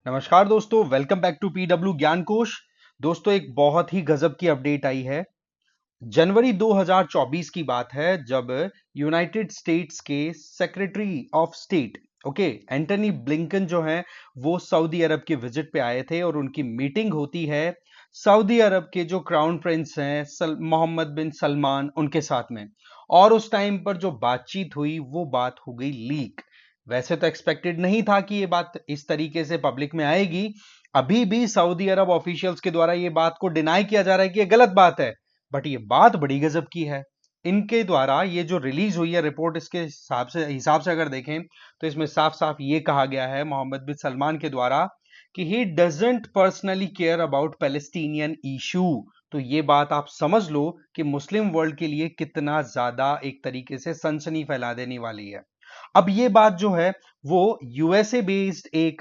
नमस्कार दोस्तों, welcome back to PW ज्ञान कोश। दोस्तों, एक बहुत ही गजब की अपडेट आई है। जनवरी 2024 की बात है जब यूनाइटेड स्टेट्स के secretary of state Antony Blinken जो हैं वो सऊदी अरब के विजिट पे आए थे और उनकी मीटिंग होती है सऊदी अरब के जो क्राउन प्रिंस हैं मोहम्मद बिन सलमान उनके साथ में। और उस टाइम पर जो बातचीत हुई वो बात हो गई लीक। वैसे तो एक्सपेक्टेड नहीं था कि ये बात इस तरीके से पब्लिक में आएगी। अभी भी सऊदी अरब ऑफिशियल्स के द्वारा ये बात को डिनाई किया जा रहा है कि ये गलत बात है, बट ये बात बड़ी गजब की है। इनके द्वारा ये जो रिलीज हुई है रिपोर्ट, इसके हिसाब से अगर देखें तो इसमें साफ साफ ये कहा गया है मोहम्मद बिन सलमान के द्वारा कि he doesn't personally care about Palestinian issue. तो ये बात आप समझ लो कि मुस्लिम वर्ल्ड के लिए कितना ज्यादा एक तरीके से सनसनी फैला देने वाली है। अब ये बात जो है वो यूएसए बेस्ड एक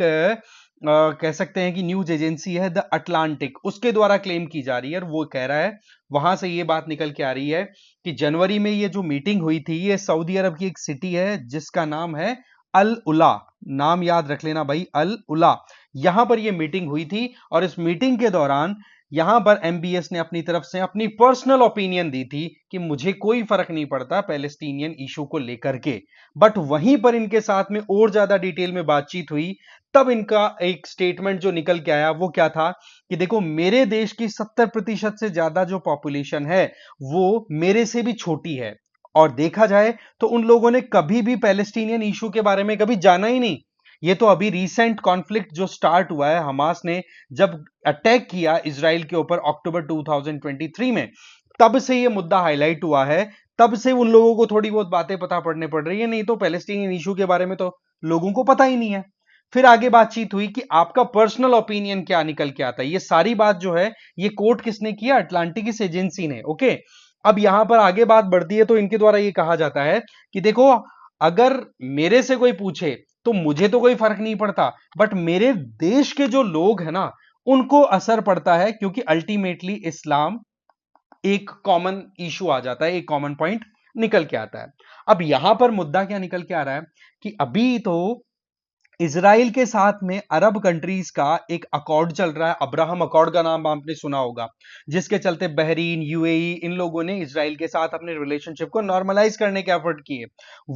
कह सकते हैं कि न्यूज एजेंसी है द अटलांटिक, उसके द्वारा क्लेम की जा रही है। और वो कह रहा है, वहां से ये बात निकल के आ रही है कि जनवरी में ये जो मीटिंग हुई थी ये सऊदी अरब की एक सिटी है जिसका नाम है अल उला। नाम याद रख लेना भाई, अल उला। यहां पर ये मीटिंग हुई थी और इस मीटिंग के दौरान यहां पर एमबीएस ने अपनी तरफ से अपनी पर्सनल ओपिनियन दी थी कि मुझे कोई फर्क नहीं पड़ता पैलेस्टीनियन इशू को लेकर के। बट वहीं पर इनके साथ में और ज्यादा डिटेल में बातचीत हुई, तब इनका एक स्टेटमेंट जो निकल के आया वो क्या था कि देखो, मेरे देश की 70% से ज्यादा जो पॉपुलेशन है वो मेरे से भी छोटी है। और देखा जाए तो उन लोगों ने कभी भी पैलेस्टीनियन इशू के बारे में कभी जाना ही नहीं। ये तो अभी रीसेंट कॉन्फ्लिक्ट जो स्टार्ट हुआ है, हमास ने जब अटैक किया इजराइल के ऊपर अक्टूबर 2023 में, तब से ये मुद्दा हाईलाइट हुआ है। तब से उन लोगों को थोड़ी बहुत बातें पता पड़ने पड़ रही है, नहीं तो पैलेस्टीनियन इशू के बारे में तो लोगों को पता ही नहीं है। फिर आगे बातचीत हुई कि आपका पर्सनल ओपिनियन क्या निकल के आता है। ये सारी बात जो है ये कोट किसने किया? अटलांटिक एजेंसी ने। अब यहां पर आगे बात बढ़ती है तो इनके द्वारा ये कहा जाता है कि देखो, अगर मेरे से कोई पूछे तो मुझे तो कोई फर्क नहीं पड़ता, बट मेरे देश के जो लोग हैं ना उनको असर पड़ता है, क्योंकि अल्टीमेटली इस्लाम एक कॉमन इशू आ जाता है, एक कॉमन पॉइंट निकल के आता है। अब यहां पर मुद्दा क्या निकल के आ रहा है कि अभी तो इजराइल के साथ में अरब कंट्रीज का एक अकॉर्ड चल रहा है। अब्राहम अकॉर्ड का नाम आपने सुना होगा, जिसके चलते बहरीन, यूएई, इन लोगों ने इजराइल के साथ अपने रिलेशनशिप को नॉर्मलाइज करने के एफर्ट किए।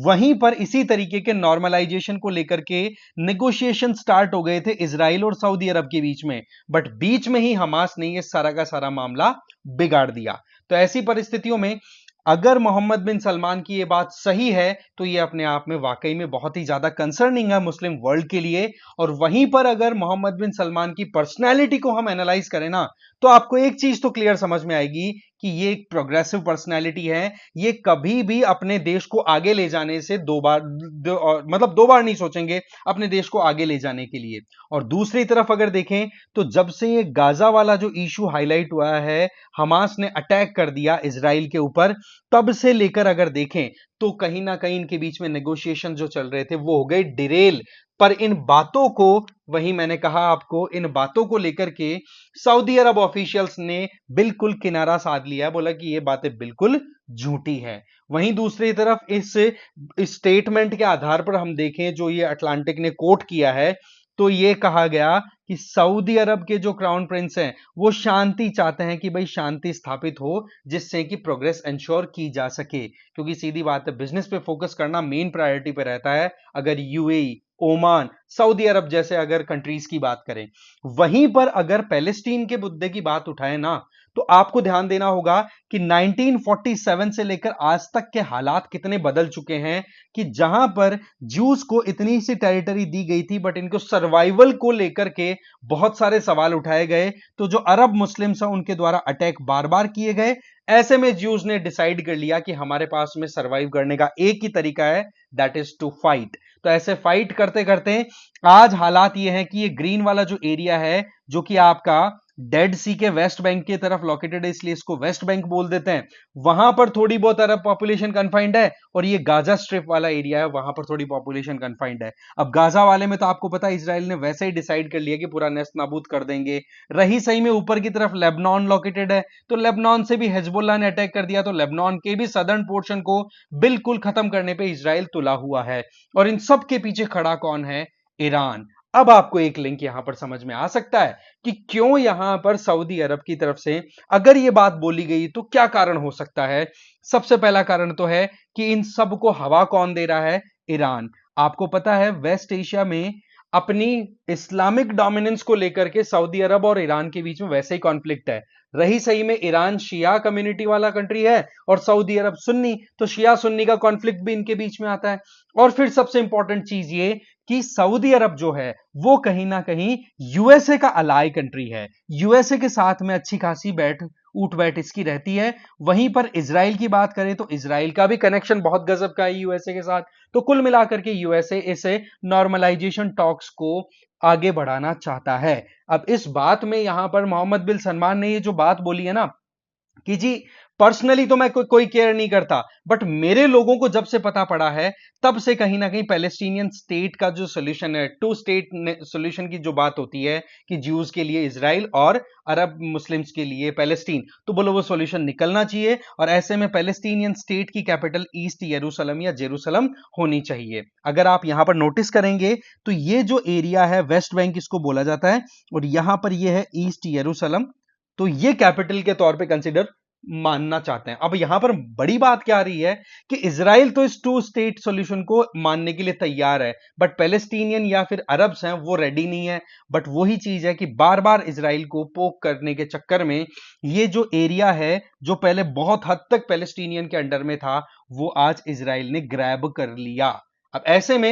वहीं पर इसी तरीके के नॉर्मलाइजेशन को लेकर के नेगोशिएशन स्टार्ट हो गए थे इजराइल और सऊदी अरब के बीच में, बट बीच में ही हमास ने ये सारा का सारा मामला बिगाड़ दिया। तो ऐसी परिस्थितियों में अगर मोहम्मद बिन सलमान की ये बात सही है तो ये अपने आप में वाकई में बहुत ही ज्यादा कंसर्निंग है मुस्लिम वर्ल्ड के लिए। और वहीं पर अगर मोहम्मद बिन सलमान की पर्सनैलिटी को हम एनालाइज करें ना, तो आपको एक चीज तो क्लियर समझ में आएगी कि ये एक प्रोग्रेसिव पर्सनैलिटी है। ये कभी भी अपने देश को आगे ले जाने से मतलब दो बार नहीं सोचेंगे अपने देश को आगे ले जाने के लिए। और दूसरी तरफ अगर देखें तो जब से ये गाजा वाला जो इशू हाईलाइट हुआ है, हमास ने अटैक कर दिया इजराइल के ऊपर, तब से लेकर अगर देखें तो कहीं ना कहीं इनके बीच में नेगोशिएशन जो चल रहे थे वो हो गए डिरेल। पर इन बातों को, वही मैंने कहा आपको, इन बातों को लेकर के सऊदी अरब ऑफिशियल्स ने बिल्कुल किनारा साध लिया, बोला कि ये बातें बिल्कुल झूठी है। वहीं दूसरी तरफ इस स्टेटमेंट के आधार पर हम देखें जो ये अटलांटिक ने कोट किया है, तो ये कहा गया कि सऊदी अरब के जो क्राउन प्रिंस हैं वो शांति चाहते हैं कि भाई शांति स्थापित हो, जिससे कि प्रोग्रेस इंश्योर की जा सके। क्योंकि सीधी बात है, बिजनेस पे फोकस करना मेन प्रायोरिटी पे रहता है अगर यूएई, ओमान, सऊदी अरब जैसे अगर कंट्रीज की बात करें। वहीं पर अगर पैलेस्टीन के मुद्दे की बात उठाए ना, तो आपको ध्यान देना होगा कि 1947 से लेकर आज तक के हालात कितने बदल चुके हैं। कि जहां पर जूस को इतनी सी टेरिटरी दी गई थी, बट इनको सर्वाइवल को लेकर के बहुत सारे सवाल उठाए गए। तो जो अरब मुस्लिम्स हैं उनके द्वारा अटैक बार बार किए गए। ऐसे में ज्यूज ने डिसाइड कर लिया कि हमारे पास में सर्वाइव करने का एक ही तरीका है, दैट इज टू फाइट। तो ऐसे फाइट करते करते आज हालात ये हैं कि ये ग्रीन वाला जो एरिया है जो कि आपका डेड सी के वेस्ट बैंक की तरफ लोकेटेड है, इसलिए इसको वेस्ट बैंक बोल देते हैं। वहां पर थोड़ी बहुत अरब पॉपुलेशन कन्फाइंड है, और ये गाजा स्ट्रिप वाला एरिया है वहां पर थोड़ी पॉपुलेशन कन्फाइंड है। अब गाजा वाले में तो आपको पता है इजराइल ने वैसे ही डिसाइड कर लिया कि पूरा नेस्त नाबूद कर देंगे। रही सही में ऊपर की तरफ लेबनान लोकेटेड है, तो लेबनान से भी हिजबुल्लाह ने अटैक कर दिया, तो लेबनान के भी सदर्न पोर्शन को बिल्कुल खत्म करने पर इजराइल तुला हुआ है। और इन सब के पीछे खड़ा कौन है? ईरान। अब आपको एक लिंक यहां पर समझ में आ सकता है कि क्यों यहां पर सऊदी अरब की तरफ से अगर यह बात बोली गई तो क्या कारण हो सकता है। सबसे पहला कारण तो है कि इन सबको हवा कौन दे रहा है? ईरान। आपको पता है वेस्ट एशिया में अपनी इस्लामिक डोमिनेंस को लेकर के सऊदी अरब और ईरान के बीच में वैसे ही कॉन्फ्लिक्ट है। रही सही में ईरान शिया कम्युनिटी वाला कंट्री है और सऊदी अरब सुन्नी, तो शिया सुन्नी का कॉन्फ्लिक्ट भी इनके बीच में आता है। और फिर सबसे इंपॉर्टेंट चीज ये कि सऊदी अरब जो है वो कहीं ना कहीं यूएसए का अलाई कंट्री है। यूएसए के साथ में अच्छी खासी उठ बैठ इसकी रहती है। वहीं पर इजराइल की बात करें तो इजराइल का भी कनेक्शन बहुत गजब का है यूएसए के साथ। तो कुल मिलाकर के यूएसए इसे नॉर्मलाइजेशन टॉक्स को आगे बढ़ाना चाहता है। अब इस बात में यहां पर मोहम्मद बिन सलमान ने ये जो बात बोली है ना कि जी पर्सनली तो मैं कोई केयर नहीं करता, बट मेरे लोगों को जब से पता पड़ा है तब से कहीं ना कहीं पैलेस्टीनियन स्टेट का जो सोल्यूशन है, टू स्टेट सोल्यूशन की जो बात होती है कि ज्यूज के लिए इजराइल और अरब मुस्लिम्स के लिए पैलेस्टीन, तो बोलो वो सोल्यूशन निकलना चाहिए और ऐसे में पैलेस्टीनियन स्टेट की कैपिटल ईस्ट यरूशलेम या जेरूशलेम होनी चाहिए। अगर आप यहां पर नोटिस करेंगे तो ये जो एरिया है वेस्ट बैंक इसको बोला जाता है और यहां पर ये है ईस्ट यरूशलेम, तो ये कैपिटल के तौर पे कंसिडर मानना चाहते हैं। अब यहां पर बड़ी बात क्या आ रही है कि इजराइल तो इस टू स्टेट सॉल्यूशन को मानने के लिए तैयार है, बट पैलेस्टीनियन या फिर अरब्स हैं वो रेडी नहीं है। बट वही चीज है कि बार बार इजराइल को पोक करने के चक्कर में ये जो एरिया है जो पहले बहुत हद तक पैलेस्टीनियन के अंडर में था वो आज इजराइल ने ग्रैब कर लिया। अब ऐसे में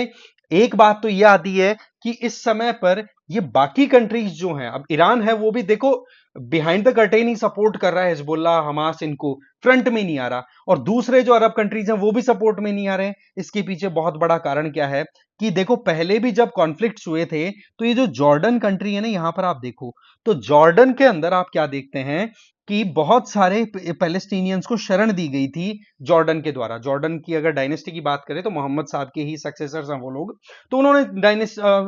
एक बात तो यह आती है कि इस समय पर ये बाकी कंट्रीज जो हैं, अब ईरान है वो भी देखो behind the curtain he support कर रहा है हिजबुल्लाह हमास, इनको फ्रंट में नहीं आ रहा। और दूसरे जो अरब कंट्रीज हैं वो भी सपोर्ट में नहीं आ रहे हैं। इसके पीछे बहुत बड़ा कारण क्या है कि देखो पहले भी जब कॉन्फ्लिक्ट्स हुए थे तो ये जो जॉर्डन कंट्री है ना, यहां पर आप देखो तो जॉर्डन के अंदर आप क्या देखते हैं कि बहुत सारे पैलेस्टीनियंस को शरण दी गई थी जॉर्डन के द्वारा। जॉर्डन की अगर डायनेस्टी की बात करें तो मोहम्मद साहब के ही सक्सेसर्स हैं वो लोग, तो उन्होंने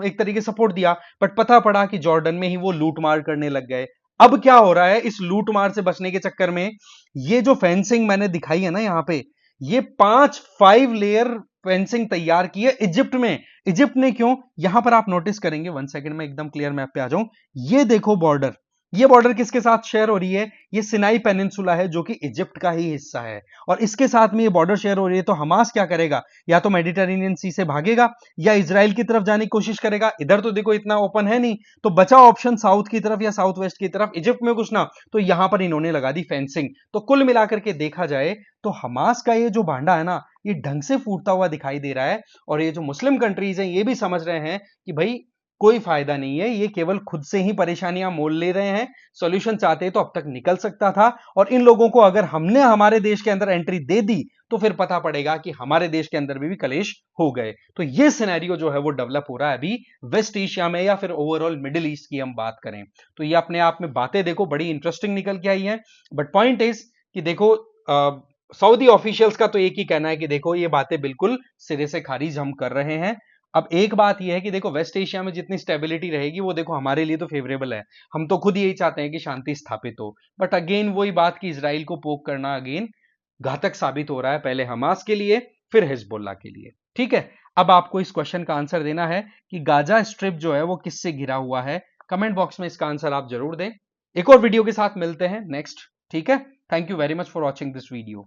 एक तरीके सपोर्ट दिया। बट पता पड़ा कि जॉर्डन में ही वो लूट मार करने लग गए। अब क्या हो रहा है, इस लूट मार से बचने के चक्कर में ये जो फेंसिंग मैंने दिखाई है ना यहां पे, ये 5 लेयर फेंसिंग तैयार की है इजिप्ट में। इजिप्ट ने क्यों? यहां पर आप नोटिस करेंगे, 1 सेकंड में एकदम क्लियर मैप पे आ जाऊं। ये देखो बॉर्डर, ये बॉर्डर किसके साथ शेयर हो रही है? ये सिनाई पेनिनसुला है जो कि इजिप्ट का ही हिस्सा है और इसके साथ में ये बॉर्डर शेयर हो रही है। तो हमास क्या करेगा? या तो मेडिटेरेनियन सी से भागेगा या इजराइल की तरफ जाने की कोशिश करेगा। इधर तो देखो इतना ओपन है नहीं, तो बचा ऑप्शन साउथ की तरफ या साउथ वेस्ट की तरफ, इजिप्ट में घुसना। तो यहां पर इन्होंने लगा दी फेंसिंग। तो कुल मिलाकर के देखा जाए तो हमास का ये जो भांडा है ना, ये ढंग से फूटता हुआ दिखाई दे रहा है। और ये जो मुस्लिम कंट्रीज हैं ये भी समझ रहे हैं कि भाई कोई फायदा नहीं है, ये केवल खुद से ही परेशानियां मोल ले रहे हैं। सॉल्यूशन चाहते तो अब तक निकल सकता था। और इन लोगों को अगर हमने हमारे देश के अंदर एंट्री दे दी तो फिर पता पड़ेगा कि हमारे देश के अंदर भी कलेश हो गए। तो ये सिनेरियो जो है वो डेवलप हो रहा है अभी वेस्ट एशिया में, या फिर ओवरऑल मिडिल ईस्ट की हम बात करें तो ये अपने आप में बातें देखो बड़ी इंटरेस्टिंग निकल के आई हैं। बट पॉइंट इज कि देखो सऊदी ऑफिशियल्स का तो एक ही कहना है कि देखो ये बातें बिल्कुल सिरे से खारिज हम कर रहे हैं। अब एक बात यह है कि देखो वेस्ट एशिया में जितनी स्टेबिलिटी रहेगी वो देखो हमारे लिए तो फेवरेबल है। हम तो खुद यही चाहते हैं कि शांति स्थापित हो। बट अगेन वही बात कि इजराइल को पोक करना अगेन घातक साबित हो रहा है, पहले हमास के लिए फिर हिजबुल्लाह के लिए। ठीक है, अब आपको इस क्वेश्चन का आंसर देना है कि गाजा स्ट्रिप जो है वो किससे घिरा हुआ है। कमेंट बॉक्स में इसका आंसर आप जरूर दें। एक और वीडियो के साथ मिलते हैं नेक्स्ट। ठीक है, thank you very much for watching this video.